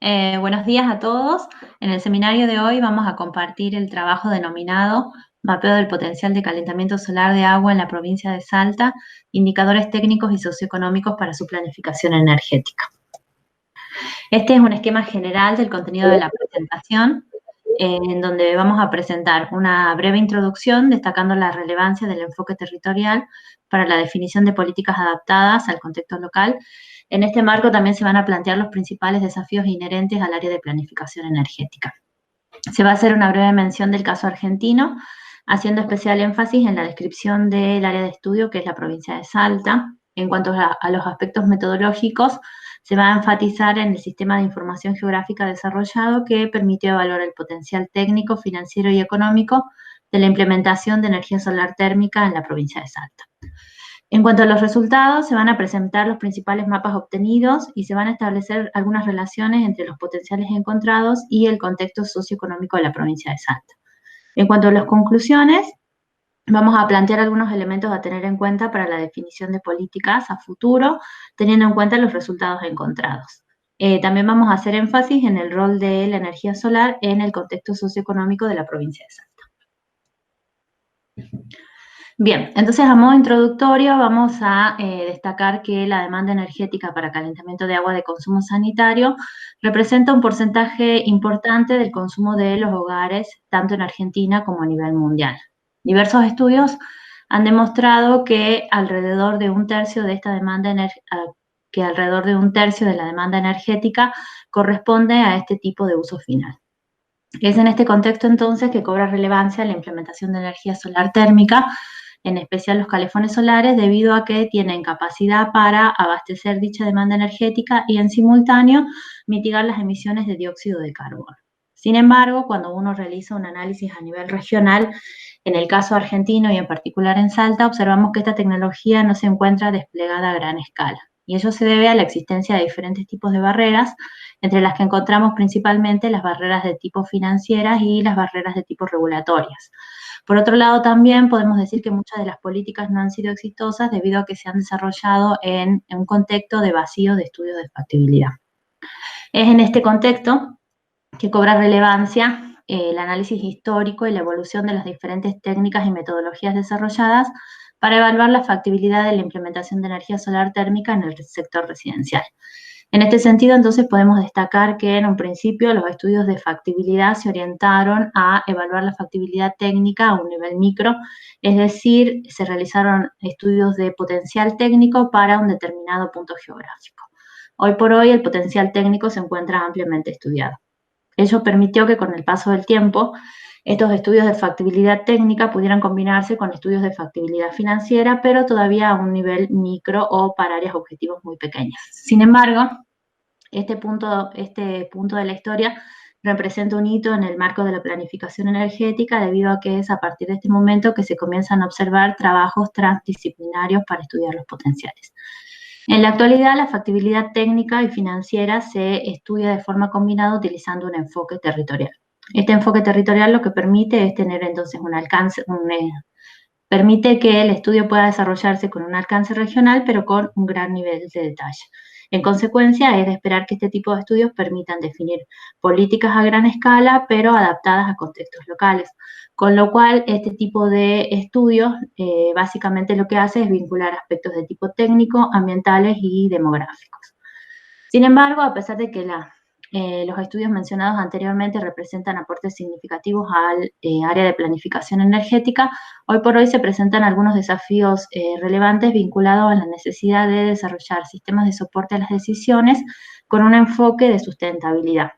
Buenos días a todos. En el seminario de hoy vamos a compartir el trabajo denominado Mapeo del potencial de calentamiento solar de agua en la provincia de Salta, indicadores técnicos y socioeconómicos para su planificación energética. Este es un esquema general del contenido de la presentación, en donde vamos a presentar una breve introducción destacando la relevancia del enfoque territorial para la definición de políticas adaptadas al contexto local. En este marco también se van a plantear los principales desafíos inherentes al área de planificación energética. Se va a hacer una breve mención del caso argentino, haciendo especial énfasis en la descripción del área de estudio, que es la provincia de Salta. En cuanto a los aspectos metodológicos, se va a enfatizar en el sistema de información geográfica desarrollado que permitió evaluar el potencial técnico, financiero y económico de la implementación de energía solar térmica en la provincia de Salta. En cuanto a los resultados, se van a presentar los principales mapas obtenidos y se van a establecer algunas relaciones entre los potenciales encontrados y el contexto socioeconómico de la provincia de Salta. En cuanto a las conclusiones, vamos a plantear algunos elementos a tener en cuenta para la definición de políticas a futuro, teniendo en cuenta los resultados encontrados. También vamos a hacer énfasis en el rol de la energía solar en el contexto socioeconómico de la provincia de Salta. Bien, entonces a modo introductorio vamos a destacar que la demanda energética para calentamiento de agua de consumo sanitario representa un porcentaje importante del consumo de los hogares, tanto en Argentina como a nivel mundial. Diversos estudios han demostrado que alrededor de un tercio de esta demanda de la demanda energética corresponde a este tipo de uso final. Es en este contexto entonces que cobra relevancia la implementación de energía solar térmica, en especial los calefones solares, debido a que tienen capacidad para abastecer dicha demanda energética y en simultáneo mitigar las emisiones de dióxido de carbono. Sin embargo, cuando uno realiza un análisis a nivel regional, en el caso argentino y en particular en Salta, observamos que esta tecnología no se encuentra desplegada a gran escala. Y ello se debe a la existencia de diferentes tipos de barreras, entre las que encontramos principalmente las barreras de tipo financieras y las barreras de tipo regulatorias. Por otro lado, también podemos decir que muchas de las políticas no han sido exitosas debido a que se han desarrollado en un contexto de vacío de estudios de factibilidad. Es en este contexto que cobra relevancia el análisis histórico y la evolución de las diferentes técnicas y metodologías desarrolladas para evaluar la factibilidad de la implementación de energía solar térmica en el sector residencial. En este sentido, entonces, podemos destacar que en un principio los estudios de factibilidad se orientaron a evaluar la factibilidad técnica a un nivel micro, es decir, se realizaron estudios de potencial técnico para un determinado punto geográfico. Hoy por hoy el potencial técnico se encuentra ampliamente estudiado. Ello permitió que con el paso del tiempo estos estudios de factibilidad técnica pudieran combinarse con estudios de factibilidad financiera, pero todavía a un nivel micro o para áreas objetivos muy pequeñas. Sin embargo, este punto de la historia representa un hito en el marco de la planificación energética, debido a que es a partir de este momento que se comienzan a observar trabajos transdisciplinarios para estudiar los potenciales. En la actualidad, la factibilidad técnica y financiera se estudia de forma combinada utilizando un enfoque territorial. Este enfoque territorial lo que permite es tener entonces permite que el estudio pueda desarrollarse con un alcance regional, pero con un gran nivel de detalle. En consecuencia, es de esperar que este tipo de estudios permitan definir políticas a gran escala, pero adaptadas a contextos locales. Con lo cual, este tipo de estudios básicamente lo que hace es vincular aspectos de tipo técnico, ambientales y demográficos. Sin embargo, a pesar de que los estudios mencionados anteriormente representan aportes significativos al área de planificación energética, hoy por hoy se presentan algunos desafíos relevantes vinculados a la necesidad de desarrollar sistemas de soporte a las decisiones con un enfoque de sustentabilidad.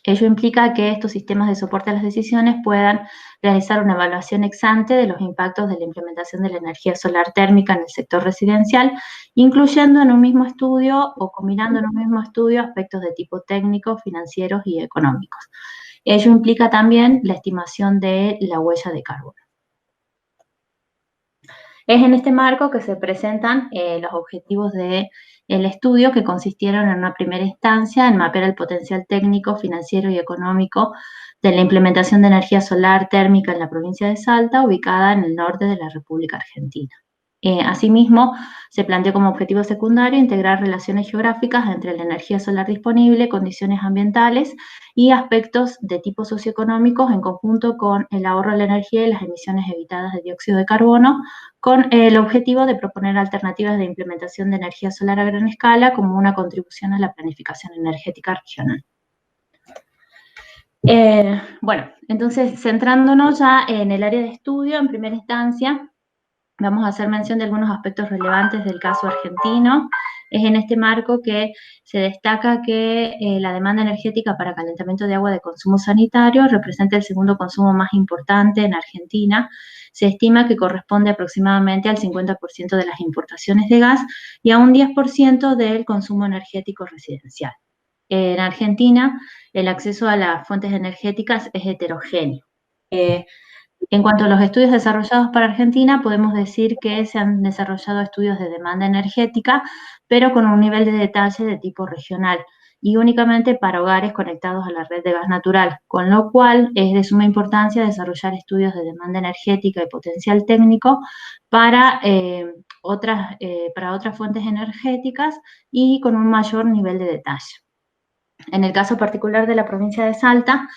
Ello implica que estos sistemas de soporte a las decisiones puedan realizar una evaluación ex ante de los impactos de la implementación de la energía solar térmica en el sector residencial, incluyendo en un mismo estudio o combinando en un mismo estudio aspectos de tipo técnico, financieros y económicos. Ello implica también la estimación de la huella de carbono. Es en este marco que se presentan los objetivos del estudio, que consistieron en una primera instancia en mapear el potencial técnico, financiero y económico de la implementación de energía solar térmica en la provincia de Salta, ubicada en el norte de la República Argentina. Asimismo, se planteó como objetivo secundario integrar relaciones geográficas entre la energía solar disponible, condiciones ambientales y aspectos de tipo socioeconómicos en conjunto con el ahorro de la energía y las emisiones evitadas de dióxido de carbono, con el objetivo de proponer alternativas de implementación de energía solar a gran escala como una contribución a la planificación energética regional. Bueno, entonces, centrándonos ya en el área de estudio, en primera instancia, vamos a hacer mención de algunos aspectos relevantes del caso argentino. Es en este marco que se destaca que la demanda energética para calentamiento de agua de consumo sanitario representa el segundo consumo más importante en Argentina. Se estima que corresponde aproximadamente al 50% de las importaciones de gas y a un 10% del consumo energético residencial. En Argentina, el acceso a las fuentes energéticas es heterogéneo. En cuanto a los estudios desarrollados para Argentina, podemos decir que se han desarrollado estudios de demanda energética, pero con un nivel de detalle de tipo regional y únicamente para hogares conectados a la red de gas natural, con lo cual es de suma importancia desarrollar estudios de demanda energética y potencial técnico para otras fuentes energéticas y con un mayor nivel de detalle. En el caso particular de la provincia de Salta,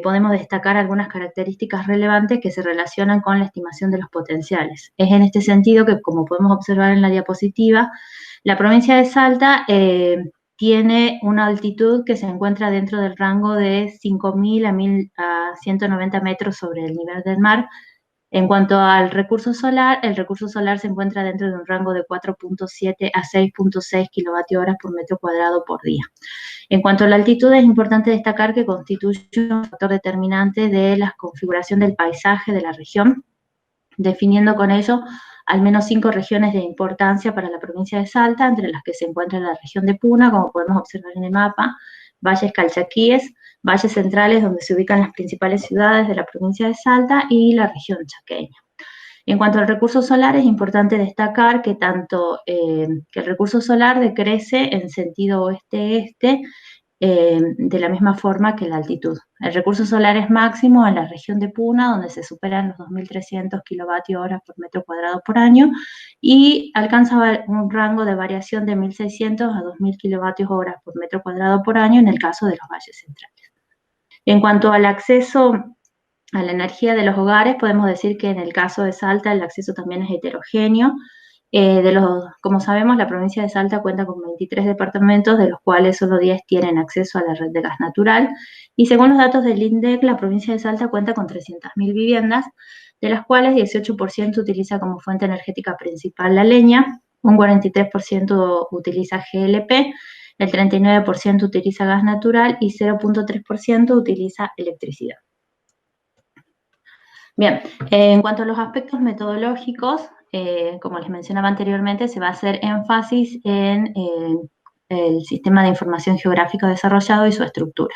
podemos destacar algunas características relevantes que se relacionan con la estimación de los potenciales. Es en este sentido que, como podemos observar en la diapositiva, la provincia de Salta tiene una altitud que se encuentra dentro del rango de 5.000 a 190 metros sobre el nivel del mar. En cuanto al recurso solar, el recurso solar se encuentra dentro de un rango de 4.7 a 6.6 kilovatios por metro cuadrado por día. En cuanto a la altitud, es importante destacar que constituye un factor determinante de la configuración del paisaje de la región, definiendo con ello al menos 5 regiones de importancia para la provincia de Salta, entre las que se encuentra la región de Puna, como podemos observar en el mapa, valles calchaquíes, valles centrales donde se ubican las principales ciudades de la provincia de Salta y la región chaqueña. En cuanto al recurso solar, es importante destacar que que el recurso solar decrece en sentido oeste-este de la misma forma que la altitud. El recurso solar es máximo en la región de Puna, donde se superan los 2.300 kilovatios hora por metro cuadrado por año y alcanza un rango de variación de 1.600 a 2.000 kilovatios hora por metro cuadrado por año en el caso de los valles centrales. En cuanto al acceso a la energía de los hogares, podemos decir que en el caso de Salta el acceso también es heterogéneo. Como sabemos, la provincia de Salta cuenta con 23 departamentos, de los cuales solo 10 tienen acceso a la red de gas natural. Y según los datos del INDEC, la provincia de Salta cuenta con 300.000 viviendas, de las cuales 18% utiliza como fuente energética principal la leña, un 43% utiliza GLP, el 39% utiliza gas natural y 0.3% utiliza electricidad. Bien, en cuanto a los aspectos metodológicos, como les mencionaba anteriormente, se va a hacer énfasis en el sistema de información geográfica desarrollado y su estructura.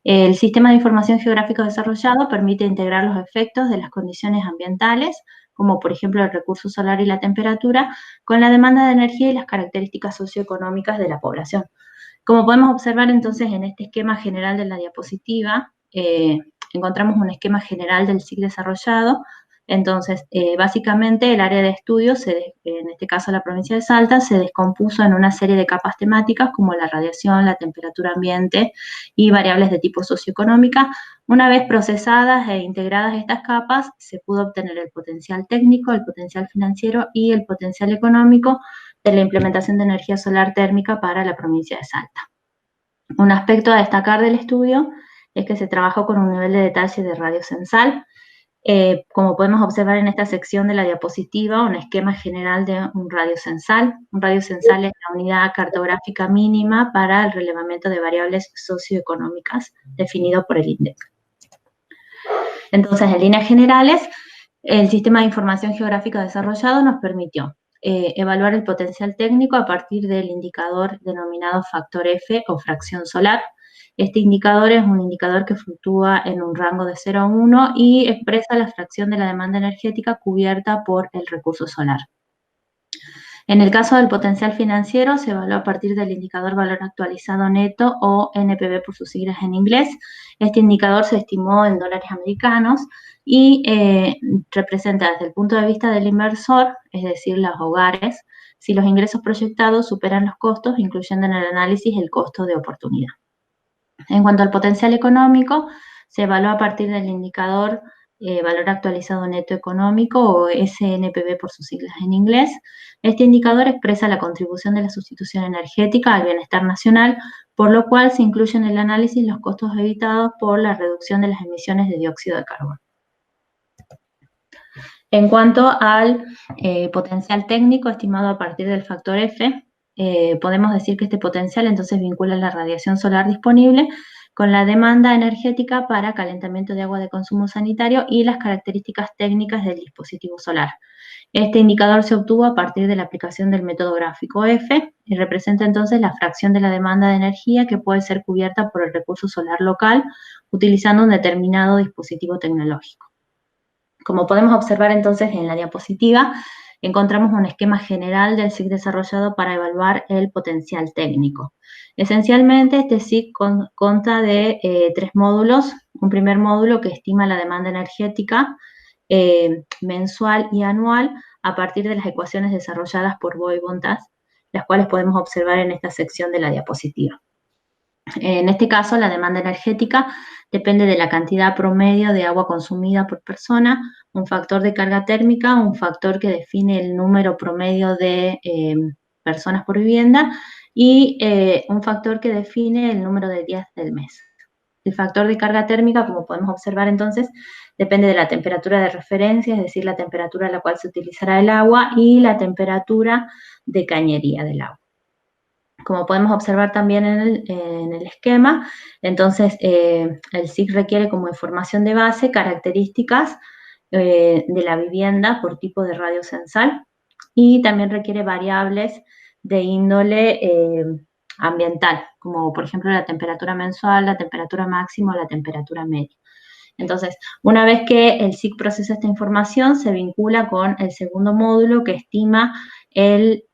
El sistema de información geográfica desarrollado permite integrar los efectos de las condiciones ambientales, como por ejemplo el recurso solar y la temperatura, con la demanda de energía y las características socioeconómicas de la población. Como podemos observar entonces en este esquema general de la diapositiva, encontramos un esquema general del SIC desarrollado. Entonces, básicamente el área de estudio, en este caso la provincia de Salta, se descompuso en una serie de capas temáticas como la radiación, la temperatura ambiente y variables de tipo socioeconómica. Una vez procesadas e integradas estas capas, se pudo obtener el potencial técnico, el potencial financiero y el potencial económico de la implementación de energía solar térmica para la provincia de Salta. Un aspecto a destacar del estudio es que se trabajó con un nivel de detalle de radio censal. Como podemos observar en esta sección de la diapositiva, un esquema general de un radio censal. Un radio censal es la unidad cartográfica mínima para el relevamiento de variables socioeconómicas definido por el INDEC. Entonces, en líneas generales, el sistema de información geográfica desarrollado nos permitió evaluar el potencial técnico a partir del indicador denominado factor F o fracción solar. Este indicador es un indicador que fluctúa en un rango de 0 a 1 y expresa la fracción de la demanda energética cubierta por el recurso solar. En el caso del potencial financiero, se evalúa a partir del indicador valor actualizado neto o NPV por sus siglas en inglés. Este indicador se estimó en dólares americanos y representa desde el punto de vista del inversor, es decir, los hogares, si los ingresos proyectados superan los costos, incluyendo en el análisis el costo de oportunidad. En cuanto al potencial económico, se evalúa a partir del indicador valor actualizado neto económico o SNPV por sus siglas en inglés. Este indicador expresa la contribución de la sustitución energética al bienestar nacional, por lo cual se incluyen en el análisis los costos evitados por la reducción de las emisiones de dióxido de carbono. En cuanto al potencial técnico estimado a partir del factor F, podemos decir que este potencial entonces vincula la radiación solar disponible con la demanda energética para calentamiento de agua de consumo sanitario y las características técnicas del dispositivo solar. Este indicador se obtuvo a partir de la aplicación del método gráfico F y representa entonces la fracción de la demanda de energía que puede ser cubierta por el recurso solar local utilizando un determinado dispositivo tecnológico. Como podemos observar entonces en la diapositiva, encontramos un esquema general del SIC desarrollado para evaluar el potencial técnico. Esencialmente, este SIC consta de 3 módulos. Un primer módulo que estima la demanda energética mensual y anual a partir de las ecuaciones desarrolladas por Bo y Bontas, las cuales podemos observar en esta sección de la diapositiva. En este caso, la demanda energética depende de la cantidad promedio de agua consumida por persona, un factor de carga térmica, un factor que define el número promedio de personas por vivienda y un factor que define el número de días del mes. El factor de carga térmica, como podemos observar entonces, depende de la temperatura de referencia, es decir, la temperatura a la cual se utilizará el agua y la temperatura de cañería del agua. Como podemos observar también en el esquema, entonces el SIC requiere como información de base características de la vivienda por tipo de radio censal y también requiere variables de índole ambiental, como por ejemplo la temperatura mensual, la temperatura máxima o la temperatura media. Entonces, una vez que el SIC procesa esta información, se vincula con el segundo módulo que estima el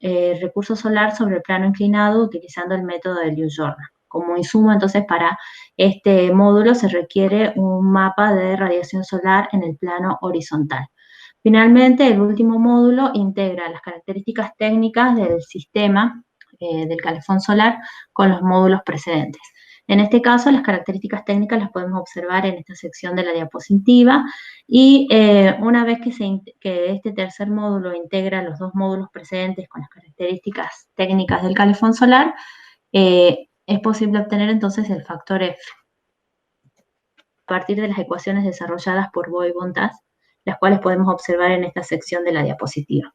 recurso solar sobre el plano inclinado utilizando el método de Lewis-Jordan. Como insumo, entonces, para este módulo se requiere un mapa de radiación solar en el plano horizontal. Finalmente, el último módulo integra las características técnicas del sistema del calefón solar con los módulos precedentes. En este caso, las características técnicas las podemos observar en esta sección de la diapositiva y una vez que este tercer módulo integra los 2 módulos precedentes con las características técnicas del calefón solar, es posible obtener entonces el factor F a partir de las ecuaciones desarrolladas por Bo y Bontas, las cuales podemos observar en esta sección de la diapositiva.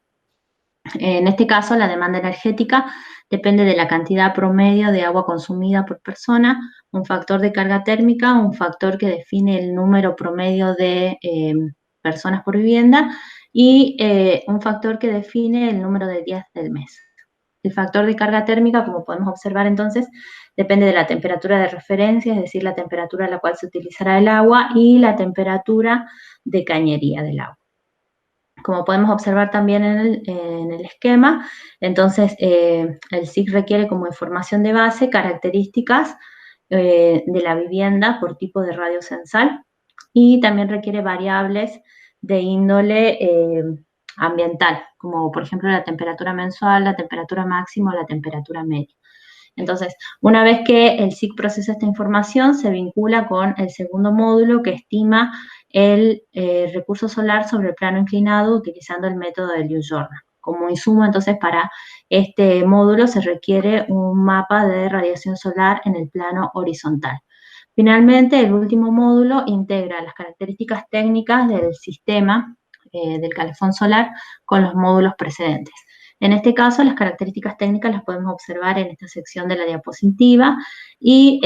En este caso, la demanda energética depende de la cantidad promedio de agua consumida por persona, un factor de carga térmica, un factor que define el número promedio de personas por vivienda y un factor que define el número de días del mes. El factor de carga térmica, como podemos observar entonces, depende de la temperatura de referencia, es decir, la temperatura a la cual se utilizará el agua y la temperatura de cañería del agua. Como podemos observar también en el esquema, entonces el SIC requiere como información de base características de la vivienda por tipo de radio censal y también requiere variables de índole ambiental, como por ejemplo la temperatura mensual, la temperatura máxima o la temperatura media. Entonces, una vez que el SIC procesa esta información, se vincula con el segundo módulo que estima el recurso solar sobre el plano inclinado utilizando el método de Lewis-Jordan. Como insumo, entonces, para este módulo se requiere un mapa de radiación solar en el plano horizontal. Finalmente, el último módulo integra las características técnicas del sistema del calefón solar con los módulos precedentes. En este caso, las características técnicas las podemos observar en esta sección de la diapositiva y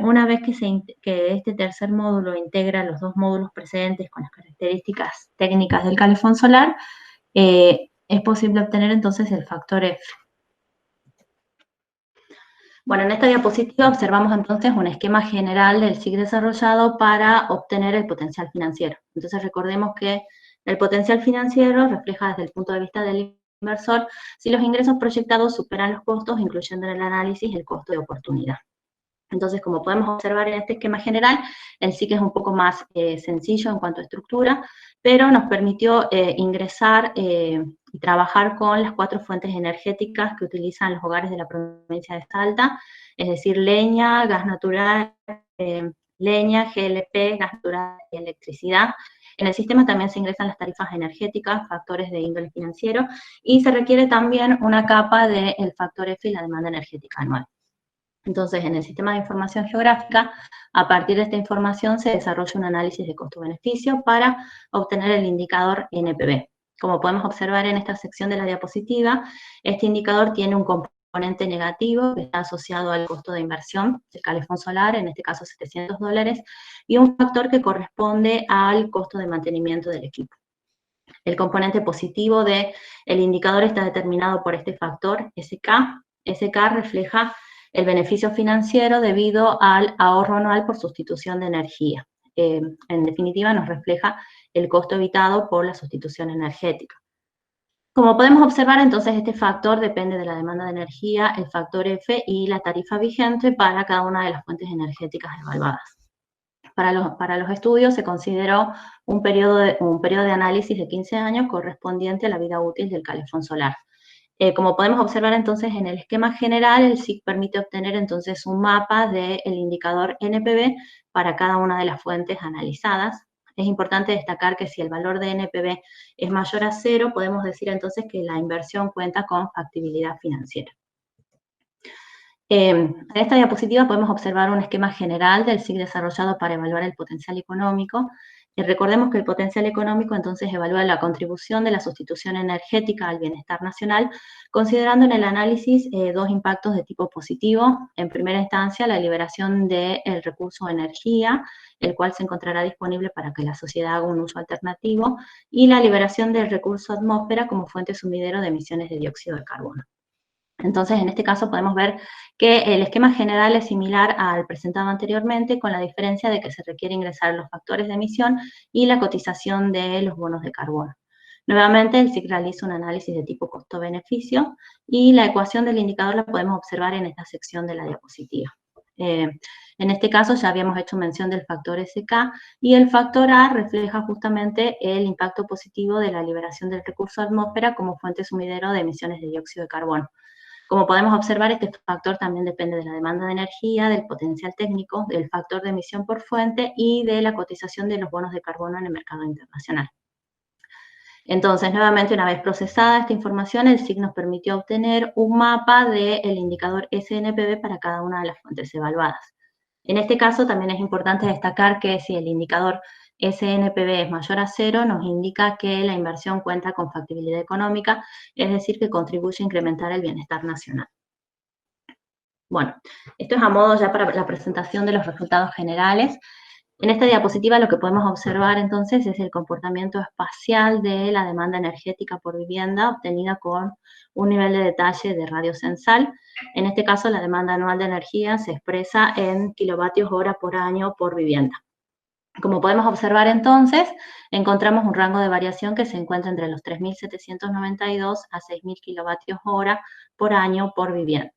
una vez que este tercer módulo integra los 2 módulos precedentes con las características técnicas del calefón solar, es posible obtener entonces el factor F. Bueno, en esta diapositiva observamos entonces un esquema general del SIC desarrollado para obtener el potencial financiero. Entonces recordemos que el potencial financiero refleja desde el punto de vista del inversor si los ingresos proyectados superan los costos, incluyendo en el análisis el costo de oportunidad. Entonces, como podemos observar en este esquema general, el SIC es un poco más sencillo en cuanto a estructura, pero nos permitió ingresar y trabajar con las 4 fuentes energéticas que utilizan los hogares de la provincia de Salta, es decir, leña, gas natural, leña, GLP, gas natural y electricidad. En el sistema también se ingresan las tarifas energéticas, factores de índole financiero, y se requiere también una capa del factor F y la demanda energética anual. Entonces, en el sistema de información geográfica, a partir de esta información se desarrolla un análisis de costo-beneficio para obtener el indicador NPV. Como podemos observar en esta sección de la diapositiva, este indicador tiene un componente negativo que está asociado al costo de inversión del calefón solar, en este caso $700, y un factor que corresponde al costo de mantenimiento del equipo. El componente positivo del indicador está determinado por este factor SK. SK refleja el beneficio financiero debido al ahorro anual por sustitución de energía. En definitiva, nos refleja el costo evitado por la sustitución energética. Como podemos observar, entonces, este factor depende de la demanda de energía, el factor F y la tarifa vigente para cada una de las fuentes energéticas evaluadas. Para los estudios se consideró un periodo de análisis de 15 años correspondiente a la vida útil del calefón solar. Como podemos observar entonces en el esquema general, el SIC permite obtener entonces un mapa del indicador NPV para cada una de las fuentes analizadas. Es importante destacar que si el valor de NPV es mayor a 0, podemos decir entonces que la inversión cuenta con factibilidad financiera. En esta diapositiva podemos observar un esquema general del SIC desarrollado para evaluar el potencial económico. Recordemos que el potencial económico entonces evalúa la contribución de la sustitución energética al bienestar nacional, considerando en el análisis 2 impactos de tipo positivo. En primera instancia, la liberación del recurso energía, el cual se encontrará disponible para que la sociedad haga un uso alternativo, y la liberación del recurso atmósfera como fuente sumidero de emisiones de dióxido de carbono. Entonces, en este caso podemos ver que el esquema general es similar al presentado anteriormente, con la diferencia de que se requiere ingresar los factores de emisión y la cotización de los bonos de carbono. Nuevamente, el SIC realiza un análisis de tipo costo-beneficio y la ecuación del indicador la podemos observar en esta sección de la diapositiva. En este caso ya habíamos hecho mención del factor SK y el factor A refleja justamente el impacto positivo de la liberación del recurso atmósfera como fuente sumidero de emisiones de dióxido de carbono. Como podemos observar, este factor también depende de la demanda de energía, del potencial técnico, del factor de emisión por fuente y de la cotización de los bonos de carbono en el mercado internacional. Entonces, nuevamente, una vez procesada esta información, el SIC nos permitió obtener un mapa del indicador SNPV para cada una de las fuentes evaluadas. En este caso, también es importante destacar que si el indicador SNPV es mayor a 0, nos indica que la inversión cuenta con factibilidad económica, es decir, que contribuye a incrementar el bienestar nacional. Bueno, esto es a modo ya para la presentación de los resultados generales. En esta diapositiva lo que podemos observar entonces es el comportamiento espacial de la demanda energética por vivienda obtenida con un nivel de detalle de radio censal. En este caso, la demanda anual de energía se expresa en kilovatios hora por año por vivienda. Como podemos observar entonces, encontramos un rango de variación que se encuentra entre los 3.792 a 6.000 kilovatios hora por año por vivienda.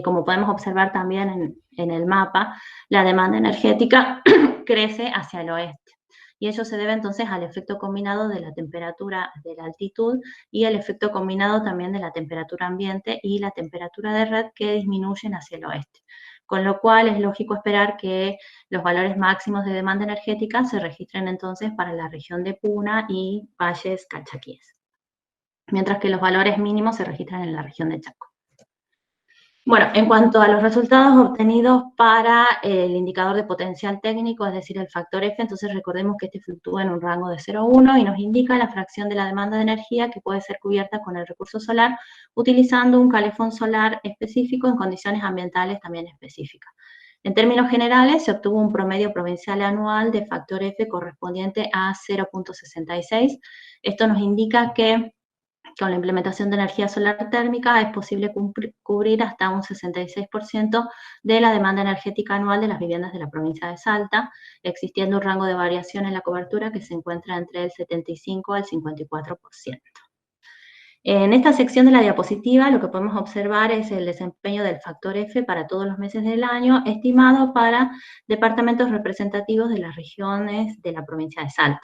Como podemos observar también en el mapa, la demanda energética crece hacia el oeste. Y ello se debe entonces al efecto combinado de la temperatura de la altitud y el efecto combinado también de la temperatura ambiente y la temperatura de red que disminuyen hacia el oeste. Con lo cual es lógico esperar que los valores máximos de demanda energética se registren entonces para la región de Puna y valles calchaquíes, mientras que los valores mínimos se registran en la región de Chaco. Bueno, en cuanto a los resultados obtenidos para el indicador de potencial técnico, es decir, el factor F, entonces recordemos que este fluctúa en un rango de 0 a 1 y nos indica la fracción de la demanda de energía que puede ser cubierta con el recurso solar utilizando un calefón solar específico en condiciones ambientales también específicas. En términos generales, se obtuvo un promedio provincial anual de factor F correspondiente a 0.66. Esto nos indica que con la implementación de energía solar térmica es posible cubrir hasta un 66% de la demanda energética anual de las viviendas de la provincia de Salta, existiendo un rango de variación en la cobertura que se encuentra entre el 75 al 54%. En esta sección de la diapositiva lo que podemos observar es el desempeño del factor F para todos los meses del año, estimado para departamentos representativos de las regiones de la provincia de Salta.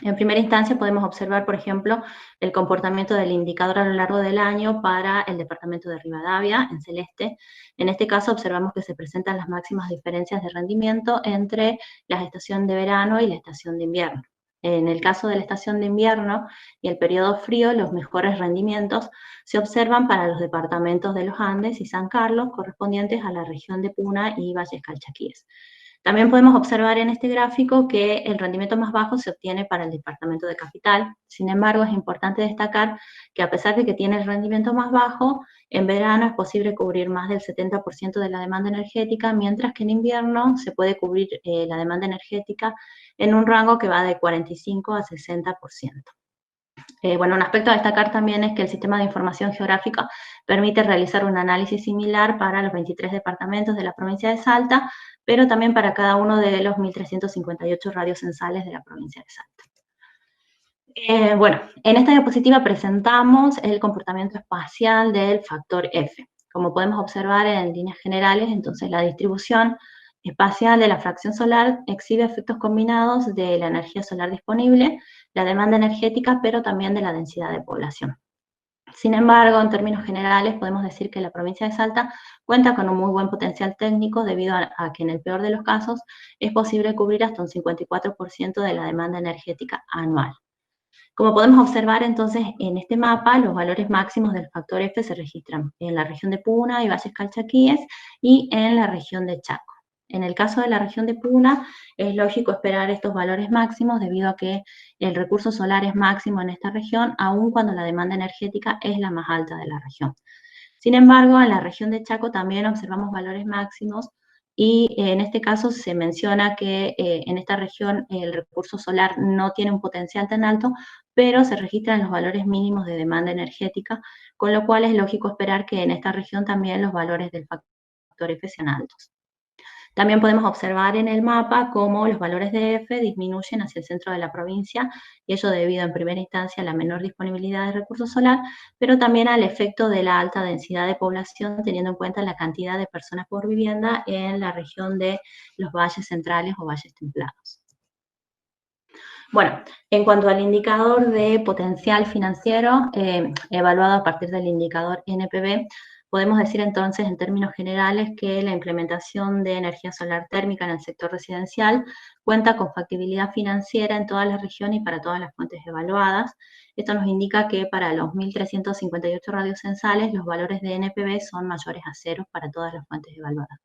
En primera instancia podemos observar, por ejemplo, el comportamiento del indicador a lo largo del año para el departamento de Rivadavia, en celeste. En este caso observamos que se presentan las máximas diferencias de rendimiento entre la estación de verano y la estación de invierno. En el caso de la estación de invierno y el periodo frío, los mejores rendimientos se observan para los departamentos de los Andes y San Carlos, correspondientes a la región de Puna y Valles Calchaquíes. También podemos observar en este gráfico que el rendimiento más bajo se obtiene para el departamento de Capital. Sin embargo, es importante destacar que a pesar de que tiene el rendimiento más bajo, en verano es posible cubrir más del 70% de la demanda energética, mientras que en invierno se puede cubrir la demanda energética en un rango que va de 45 a 60%. Bueno, un aspecto a destacar también es que el sistema de información geográfica permite realizar un análisis similar para los 23 departamentos de la provincia de Salta, pero también para cada uno de los 1.358 radios censales de la provincia de Salta. Bueno, en esta diapositiva presentamos el comportamiento espacial del factor F. Como podemos observar en líneas generales, entonces la distribución espacial de la fracción solar exhibe efectos combinados de la energía solar disponible, la demanda energética, pero también de la densidad de población. Sin embargo, en términos generales, podemos decir que la provincia de Salta cuenta con un muy buen potencial técnico debido a que en el peor de los casos es posible cubrir hasta un 54% de la demanda energética anual. Como podemos observar entonces en este mapa, los valores máximos del factor F se registran en la región de Puna y Valles Calchaquíes y en la región de Chaco. En el caso de la región de Puna, es lógico esperar estos valores máximos debido a que el recurso solar es máximo en esta región, aun cuando la demanda energética es la más alta de la región. Sin embargo, en la región de Chaco también observamos valores máximos y en este caso se menciona que en esta región el recurso solar no tiene un potencial tan alto, pero se registran los valores mínimos de demanda energética, con lo cual es lógico esperar que en esta región también los valores del factor F sean altos. También podemos observar en el mapa cómo los valores de F disminuyen hacia el centro de la provincia, y ello debido en primera instancia a la menor disponibilidad de recursos solar, pero también al efecto de la alta densidad de población, teniendo en cuenta la cantidad de personas por vivienda en la región de los valles centrales o valles templados. Bueno, en cuanto al indicador de potencial financiero, evaluado a partir del indicador NPV, podemos decir entonces en términos generales que la implementación de energía solar térmica en el sector residencial cuenta con factibilidad financiera en todas las regiones y para todas las fuentes evaluadas. Esto nos indica que para los 1.358 radios censales los valores de NPV son mayores a 0 para todas las fuentes evaluadas.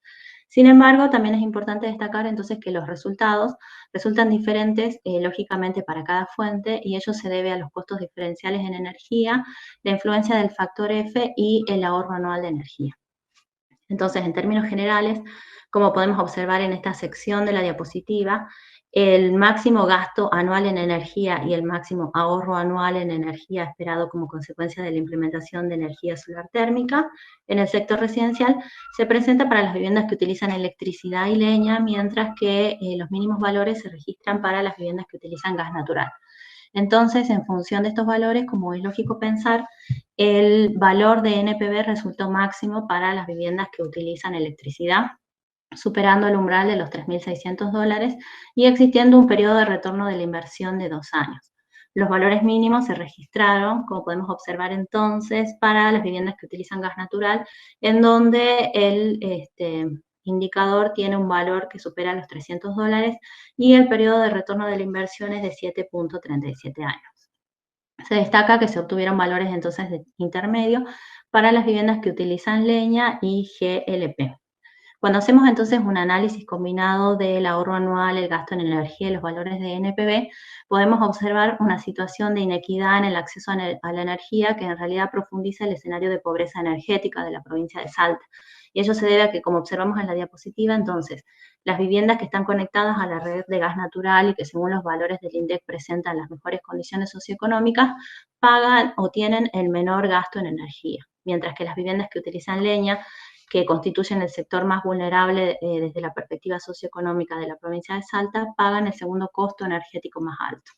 Sin embargo, también es importante destacar entonces que los resultados resultan diferentes, lógicamente, para cada fuente, y ello se debe a los costos diferenciales en energía, la influencia del factor F y el ahorro anual de energía. Entonces, en términos generales, como podemos observar en esta sección de la diapositiva, el máximo gasto anual en energía y el máximo ahorro anual en energía esperado como consecuencia de la implementación de energía solar térmica en el sector residencial se presenta para las viviendas que utilizan electricidad y leña, mientras que los mínimos valores se registran para las viviendas que utilizan gas natural. Entonces, en función de estos valores, como es lógico pensar, el valor de NPV resultó máximo para las viviendas que utilizan electricidad, superando el umbral de los $3.600 y existiendo un periodo de retorno de la inversión de 2 años. Los valores mínimos se registraron, como podemos observar entonces, para las viviendas que utilizan gas natural, en donde el indicador tiene un valor que supera los $300 y el periodo de retorno de la inversión es de 7.37 años. Se destaca que se obtuvieron valores entonces de intermedio para las viviendas que utilizan leña y GLP. Cuando hacemos entonces un análisis combinado del ahorro anual, el gasto en energía y los valores de NPV, podemos observar una situación de inequidad en el acceso a la energía que en realidad profundiza el escenario de pobreza energética de la provincia de Salta. Y ello se debe a que, como observamos en la diapositiva, entonces, las viviendas que están conectadas a la red de gas natural y que según los valores del INDEC presentan las mejores condiciones socioeconómicas, pagan o tienen el menor gasto en energía, mientras que las viviendas que utilizan leña, que constituyen el sector más vulnerable desde la perspectiva socioeconómica de la provincia de Salta, pagan el segundo costo energético más alto.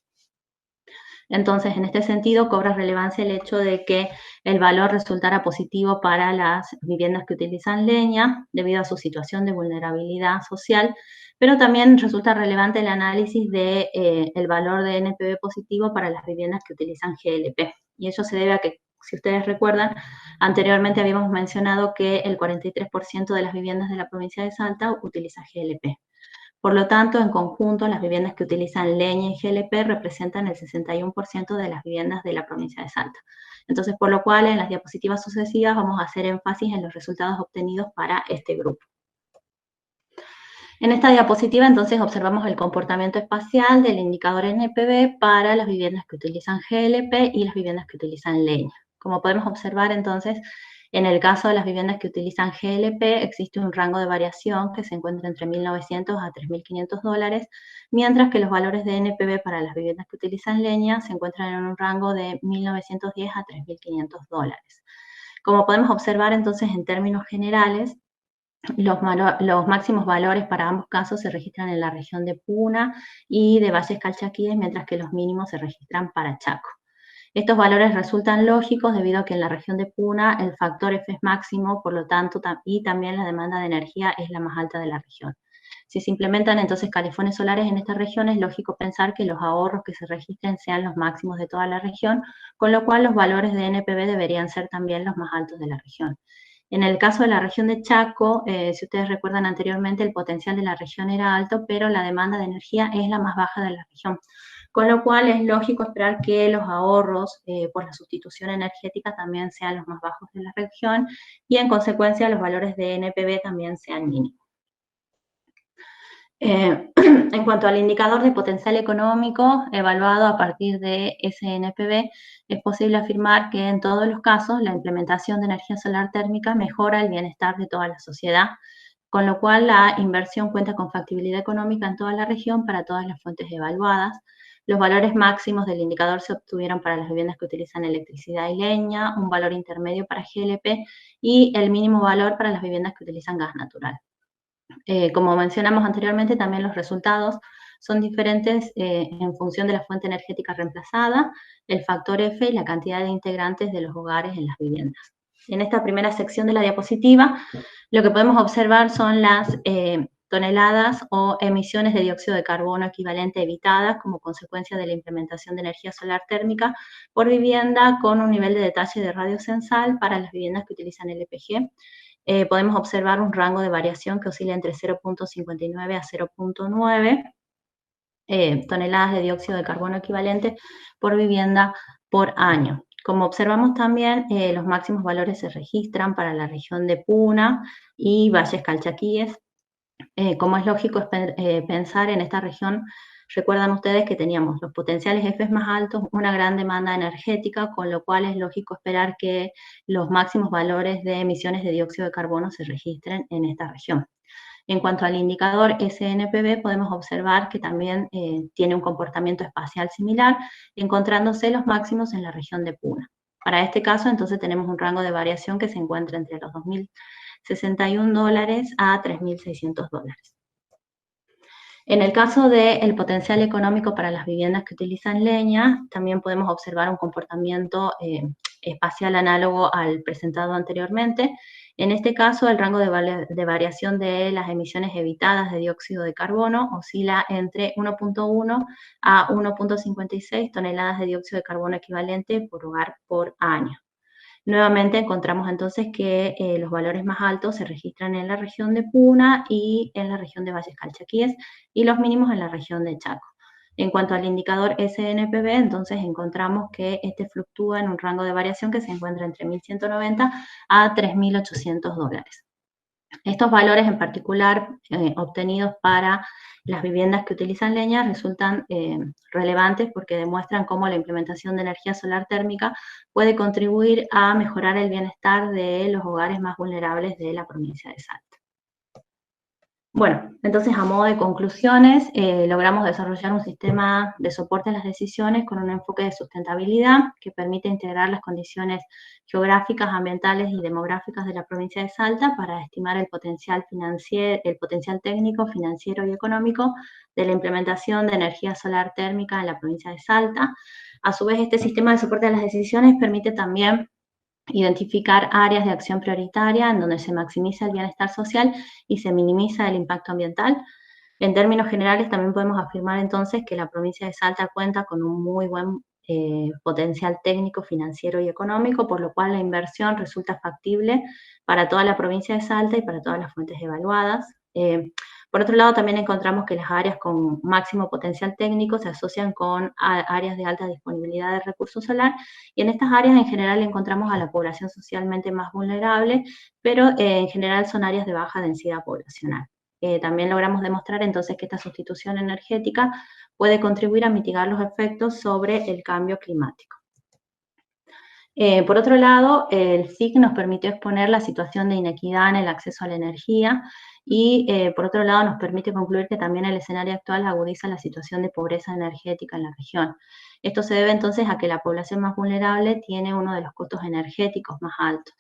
Entonces, en este sentido, cobra relevancia el hecho de que el valor resultara positivo para las viviendas que utilizan leña debido a su situación de vulnerabilidad social, pero también resulta relevante el análisis de el valor de NPV positivo para las viviendas que utilizan GLP. Y ello se debe a que, si ustedes recuerdan, anteriormente habíamos mencionado que el 43% de las viviendas de la provincia de Salta utiliza GLP. Por lo tanto, en conjunto, las viviendas que utilizan leña y GLP representan el 61% de las viviendas de la provincia de Salta. Entonces, por lo cual, en las diapositivas sucesivas vamos a hacer énfasis en los resultados obtenidos para este grupo. En esta diapositiva, entonces, observamos el comportamiento espacial del indicador NPV para las viviendas que utilizan GLP y las viviendas que utilizan leña. Como podemos observar, entonces, en el caso de las viviendas que utilizan GLP, existe un rango de variación que se encuentra entre $1.900 a $3.500, mientras que los valores de NPV para las viviendas que utilizan leña se encuentran en un rango de $1.910 a $3.500. Como podemos observar, entonces, en términos generales, los máximos valores para ambos casos se registran en la región de Puna y de Valles Calchaquíes, mientras que los mínimos se registran para Chaco. Estos valores resultan lógicos debido a que en la región de Puna el factor F es máximo, por lo tanto, y también la demanda de energía es la más alta de la región. Si se implementan entonces calefones solares en esta región, es lógico pensar que los ahorros que se registren sean los máximos de toda la región, con lo cual los valores de NPV deberían ser también los más altos de la región. En el caso de la región de Chaco, si ustedes recuerdan anteriormente, el potencial de la región era alto, pero la demanda de energía es la más baja de la región. Con lo cual es lógico esperar que los ahorros por la sustitución energética también sean los más bajos de la región y en consecuencia los valores de NPV también sean mínimos. En cuanto al indicador de potencial económico evaluado a partir de SNPV, es posible afirmar que en todos los casos la implementación de energía solar térmica mejora el bienestar de toda la sociedad, con lo cual la inversión cuenta con factibilidad económica en toda la región para todas las fuentes evaluadas. Los valores máximos del indicador se obtuvieron para las viviendas que utilizan electricidad y leña, un valor intermedio para GLP y el mínimo valor para las viviendas que utilizan gas natural. Como mencionamos anteriormente, también los resultados son diferentes en función de la fuente energética reemplazada, el factor F y la cantidad de integrantes de los hogares en las viviendas. En esta primera sección de la diapositiva, lo que podemos observar son las toneladas o emisiones de dióxido de carbono equivalente evitadas como consecuencia de la implementación de energía solar térmica por vivienda con un nivel de detalle de radio censal para las viviendas que utilizan LPG. Podemos observar un rango de variación que oscila entre 0.59 a 0.9 toneladas de dióxido de carbono equivalente por vivienda por año. Como observamos también, los máximos valores se registran para la región de Puna y Valles Calchaquíes. Como es lógico pensar en esta región, recuerdan ustedes que teníamos los potenciales F más altos, una gran demanda energética, con lo cual es lógico esperar que los máximos valores de emisiones de dióxido de carbono se registren en esta región. En cuanto al indicador SNPV, podemos observar que también tiene un comportamiento espacial similar, encontrándose los máximos en la región de Puna. Para este caso, entonces, tenemos un rango de variación que se encuentra entre los $2.061 a $3.600. En el caso del potencial económico para las viviendas que utilizan leña, también podemos observar un comportamiento espacial análogo al presentado anteriormente. En este caso, el rango de variación de las emisiones evitadas de dióxido de carbono oscila entre 1.1 a 1.56 toneladas de dióxido de carbono equivalente por hogar por año. Nuevamente encontramos entonces que los valores más altos se registran en la región de Puna y en la región de Valles Calchaquíes y los mínimos en la región de Chaco. En cuanto al indicador SNPV, entonces encontramos que este fluctúa en un rango de variación que se encuentra entre 1.190 a $3.800. Estos valores en particular obtenidos para las viviendas que utilizan leña resultan relevantes porque demuestran cómo la implementación de energía solar térmica puede contribuir a mejorar el bienestar de los hogares más vulnerables de la provincia de Salta. Bueno, entonces a modo de conclusiones, logramos desarrollar un sistema de soporte a las decisiones con un enfoque de sustentabilidad que permite integrar las condiciones geográficas, ambientales y demográficas de la provincia de Salta para estimar el potencial financiero, el potencial técnico, financiero y económico de la implementación de energía solar térmica en la provincia de Salta. A su vez, este sistema de soporte a las decisiones permite también identificar áreas de acción prioritaria en donde se maximiza el bienestar social y se minimiza el impacto ambiental. En términos generales, también podemos afirmar entonces que la provincia de Salta cuenta con un muy buen potencial técnico, financiero y económico, por lo cual la inversión resulta factible para toda la provincia de Salta y para todas las fuentes evaluadas. Por otro lado, también encontramos que las áreas con máximo potencial técnico se asocian con áreas de alta disponibilidad de recursos solar, y en estas áreas en general encontramos a la población socialmente más vulnerable, pero en general son áreas de baja densidad poblacional. También logramos demostrar entonces que esta sustitución energética puede contribuir a mitigar los efectos sobre el cambio climático. Por otro lado, el SIC nos permitió exponer la situación de inequidad en el acceso a la energía y, por otro lado, nos permite concluir que también el escenario actual agudiza la situación de pobreza energética en la región. Esto se debe entonces a que la población más vulnerable tiene uno de los costos energéticos más altos.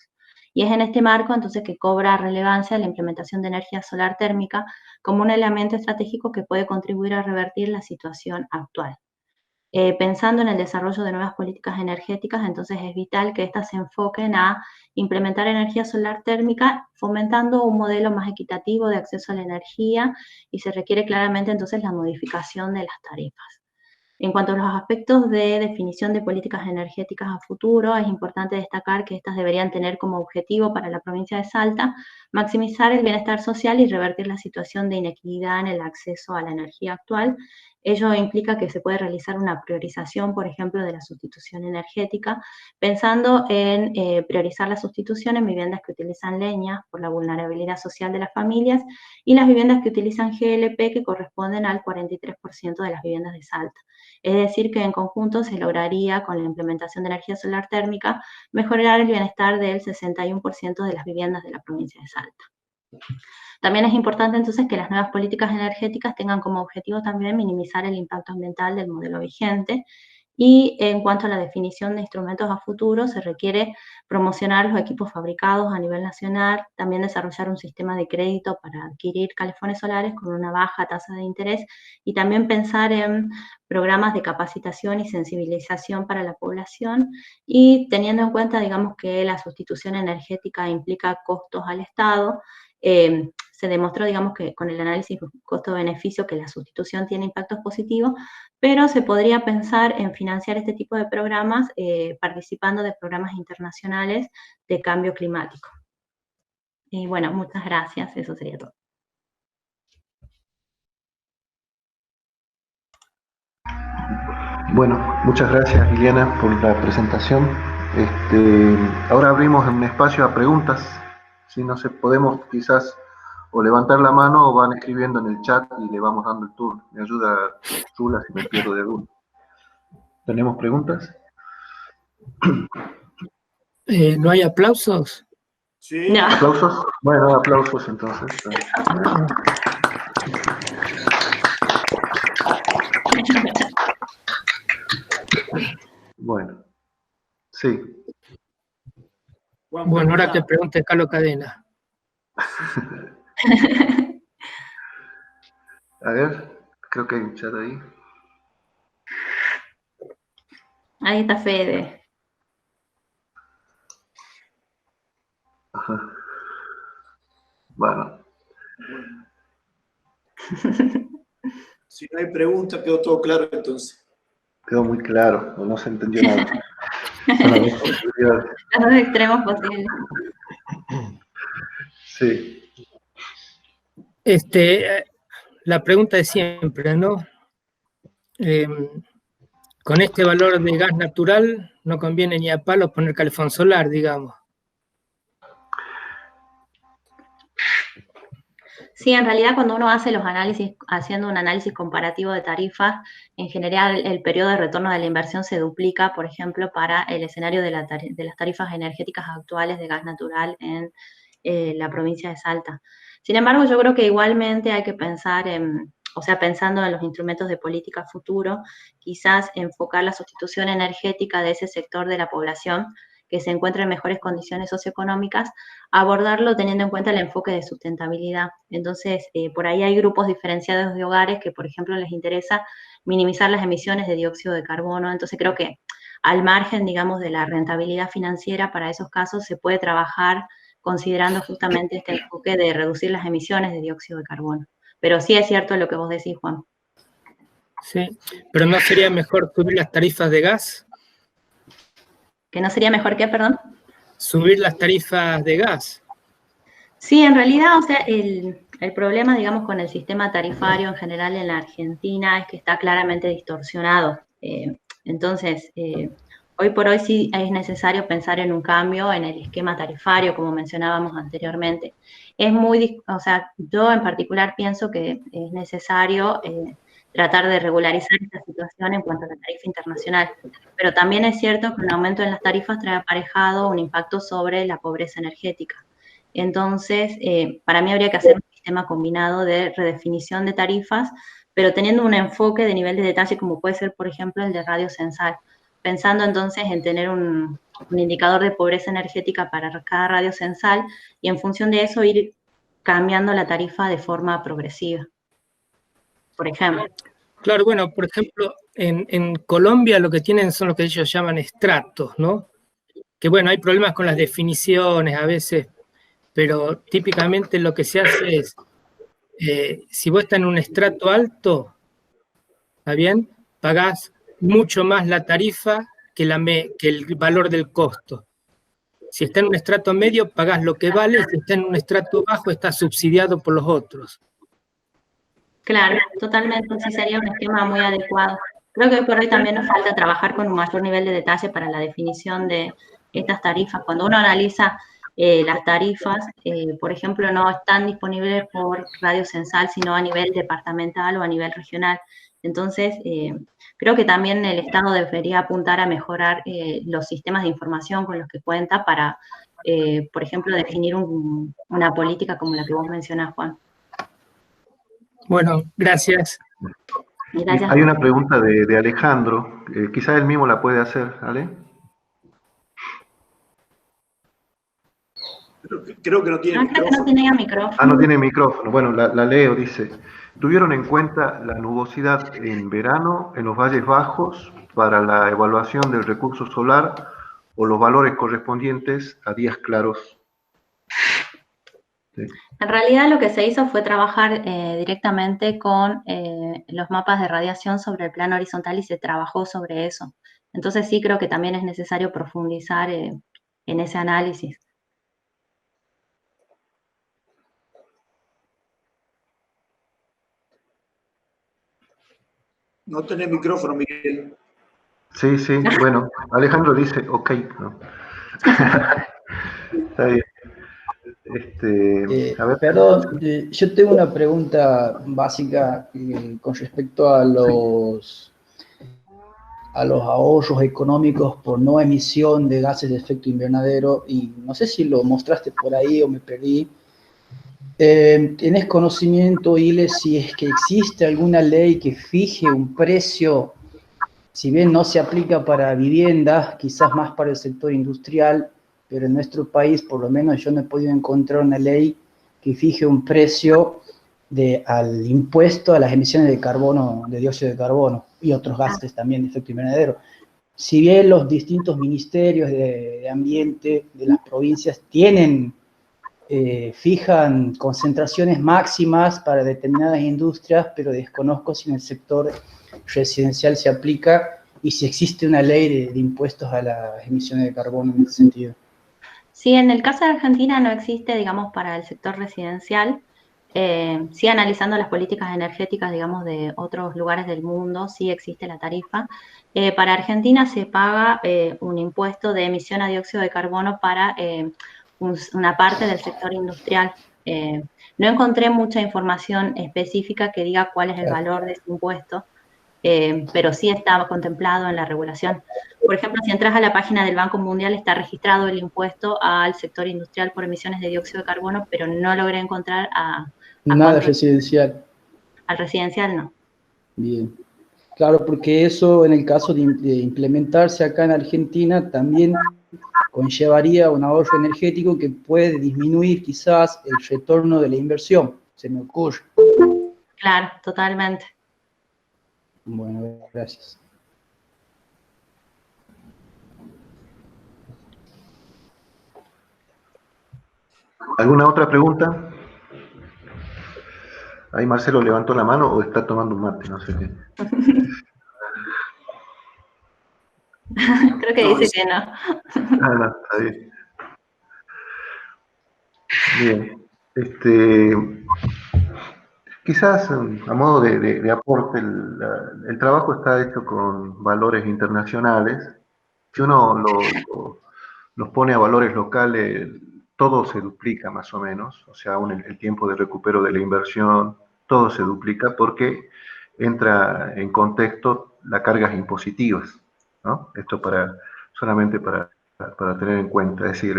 Y es en este marco entonces que cobra relevancia la implementación de energía solar térmica como un elemento estratégico que puede contribuir a revertir la situación actual. Pensando en el desarrollo de nuevas políticas energéticas, entonces es vital que éstas se enfoquen a implementar energía solar térmica, fomentando un modelo más equitativo de acceso a la energía, y se requiere claramente entonces la modificación de las tarifas. En cuanto a los aspectos de definición de políticas energéticas a futuro, es importante destacar que estas deberían tener como objetivo para la provincia de Salta maximizar el bienestar social y revertir la situación de inequidad en el acceso a la energía actual. Ello implica que se puede realizar una priorización, por ejemplo, de la sustitución energética, pensando en priorizar la sustitución en viviendas que utilizan leña por la vulnerabilidad social de las familias, y las viviendas que utilizan GLP, que corresponden al 43% de las viviendas de Salta. Es decir, que en conjunto se lograría, con la implementación de energía solar térmica, mejorar el bienestar del 61% de las viviendas de la provincia de Salta. También es importante entonces que las nuevas políticas energéticas tengan como objetivo también minimizar el impacto ambiental del modelo vigente. Y en cuanto a la definición de instrumentos a futuro, se requiere promocionar los equipos fabricados a nivel nacional, también desarrollar un sistema de crédito para adquirir calefones solares con una baja tasa de interés, y también pensar en programas de capacitación y sensibilización para la población, y teniendo en cuenta, digamos, que la sustitución energética implica costos al Estado. Se demostró, digamos, que con el análisis costo-beneficio que la sustitución tiene impactos positivos, pero se podría pensar en financiar este tipo de programas participando de programas internacionales de cambio climático. Y bueno, muchas gracias, eso sería todo. Bueno, muchas gracias, Liliana, por la presentación. Ahora abrimos un espacio a preguntas. Si no se podemos quizás o levantar la mano o van escribiendo en el chat y le vamos dando el turno. Me ayuda Zula si me pierdo de alguno. ¿Tenemos preguntas? ¿No hay aplausos? Sí. No. ¿Aplausos? Bueno, aplausos entonces. Bueno, sí. Bueno, ahora que pregunte Carlos Cadena. A ver, creo que hay un chat ahí. Ahí está Fede. Ajá. Bueno. Si no hay preguntas, quedó todo claro entonces. Quedó muy claro, no se entendió nada. Los dos extremos posibles. Sí. La pregunta de siempre, ¿no? Con este valor de gas natural no conviene ni a palos poner calefón solar, digamos. Sí, en realidad cuando uno hace los análisis, haciendo un análisis comparativo de tarifas, en general el periodo de retorno de la inversión se duplica, por ejemplo, para el escenario de las tarifas energéticas actuales de gas natural en la provincia de Salta. Sin embargo, yo creo que igualmente hay que pensar pensando en los instrumentos de política futuro, quizás enfocar la sustitución energética de ese sector de la población que se encuentra en mejores condiciones socioeconómicas, abordarlo teniendo en cuenta el enfoque de sustentabilidad. Entonces, por ahí hay grupos diferenciados de hogares que, por ejemplo, les interesa minimizar las emisiones de dióxido de carbono. Entonces, creo que al margen, digamos, de la rentabilidad financiera, para esos casos se puede trabajar considerando justamente este enfoque de reducir las emisiones de dióxido de carbono. Pero sí es cierto lo que vos decís, Juan. Sí, pero ¿no sería mejor subir las tarifas de gas? ¿Que no sería mejor qué, perdón? Subir las tarifas de gas. Sí, en realidad, el problema, digamos, con el sistema tarifario en general en la Argentina es que está claramente distorsionado. Entonces, hoy por hoy sí es necesario pensar en un cambio en el esquema tarifario, como mencionábamos anteriormente. Yo en particular pienso que es necesario tratar de regularizar esta situación en cuanto a la tarifa internacional. Pero también es cierto que un aumento en las tarifas trae aparejado un impacto sobre la pobreza energética. Entonces, para mí habría que hacer un sistema combinado de redefinición de tarifas, pero teniendo un enfoque de nivel de detalle como puede ser, por ejemplo, el de radio censal, pensando entonces en tener un indicador de pobreza energética para cada radio censal y en función de eso ir cambiando la tarifa de forma progresiva, por ejemplo. Claro, bueno, por ejemplo, en Colombia lo que tienen son lo que ellos llaman estratos, ¿no? Que bueno, hay problemas con las definiciones a veces, pero típicamente lo que se hace es, si vos estás en un estrato alto, ¿está bien? Pagás mucho más la tarifa que el valor del costo. Si está en un estrato medio, pagás lo que vale, y si está en un estrato bajo, está subsidiado por los otros. Claro, totalmente, sí sería un esquema muy adecuado. Creo que hoy por hoy también nos falta trabajar con un mayor nivel de detalle para la definición de estas tarifas. Cuando uno analiza las tarifas, por ejemplo, no están disponibles por radio censal, sino a nivel departamental o a nivel regional. Entonces, creo que también el Estado debería apuntar a mejorar los sistemas de información con los que cuenta para, por ejemplo, definir una política como la que vos mencionás, Juan. Bueno, gracias. Gracias. Hay una pregunta de Alejandro, quizás él mismo la puede hacer, ¿vale? Creo que no tiene Creo que no tenía micrófono. Ah, no tiene micrófono. Bueno, la leo, dice. ¿Tuvieron en cuenta la nubosidad en verano en los valles bajos para la evaluación del recurso solar o los valores correspondientes a días claros? Sí. En realidad lo que se hizo fue trabajar directamente con los mapas de radiación sobre el plano horizontal y se trabajó sobre eso. Entonces sí creo que también es necesario profundizar en ese análisis. No tenés micrófono, Miguel. Sí, sí, bueno, Alejandro dice, ok, ¿no? Está bien. A ver. Perdón, yo tengo una pregunta básica con respecto a los ahorros económicos por no emisión de gases de efecto invernadero, y no sé si lo mostraste por ahí o me perdí. ¿Tenés conocimiento, Ile, si es que existe alguna ley que fije un precio, si bien no se aplica para viviendas, quizás más para el sector industrial, pero en nuestro país, por lo menos yo no he podido encontrar una ley que fije un precio al impuesto a las emisiones de carbono, de dióxido de carbono y otros gases también de efecto invernadero? Si bien los distintos ministerios de ambiente de las provincias fijan concentraciones máximas para determinadas industrias, pero desconozco si en el sector residencial se aplica y si existe una ley de impuestos a las emisiones de carbono en ese sentido. Sí, en el caso de Argentina no existe, digamos, para el sector residencial. Sí, analizando las políticas energéticas, digamos, de otros lugares del mundo, sí existe la tarifa. Para Argentina se paga un impuesto de emisión a dióxido de carbono para una parte del sector industrial. No encontré mucha información específica que diga cuál es el valor de ese impuesto, pero sí está contemplado en la regulación. Por ejemplo, si entras a la página del Banco Mundial, está registrado el impuesto al sector industrial por emisiones de dióxido de carbono, pero no logré encontrar nada residencial. Al residencial, no. Bien. Claro, porque eso en el caso de implementarse acá en Argentina también conllevaría un ahorro energético que puede disminuir quizás el retorno de la inversión, se me ocurre. Claro, totalmente. Bueno, gracias. ¿Alguna otra pregunta? Ahí Marcelo levantó la mano o está tomando un mate, no sé qué. Creo que dice que no. No, está bien. Bien. Quizás a modo de aporte, el trabajo está hecho con valores internacionales. Si uno los pone a valores locales, todo se duplica más o menos, o sea, aún el tiempo de recupero de la inversión, todo se duplica porque entra en contexto las cargas impositivas, ¿no? Esto solamente para tener en cuenta, es decir,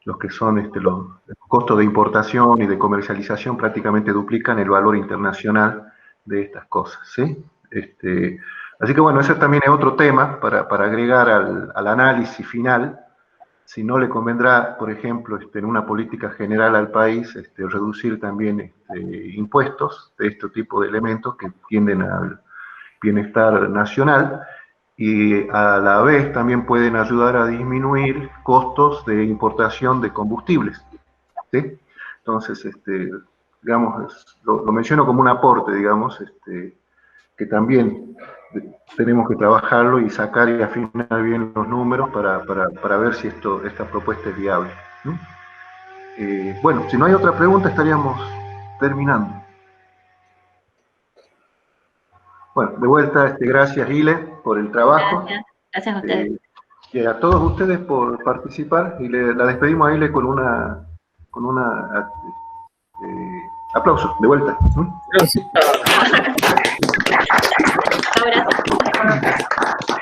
los que son los costos de importación y de comercialización prácticamente duplican el valor internacional de estas cosas, ¿sí? Así que bueno, ese también es otro tema para agregar al análisis final. Si no le convendrá, por ejemplo, en una política general al país, reducir también impuestos de este tipo de elementos que tienden al bienestar nacional y a la vez también pueden ayudar a disminuir costos de importación de combustibles, ¿sí? Entonces, digamos, lo menciono como un aporte, digamos, que también tenemos que trabajarlo y sacar y afinar bien los números para ver si esta propuesta es viable. Bueno, si no hay otra pregunta estaríamos terminando. Bueno, de vuelta, gracias Ile por el trabajo. Gracias a ustedes. Y a todos ustedes por participar y la despedimos a Ile con una aplauso, de vuelta. Gracias. Gracias.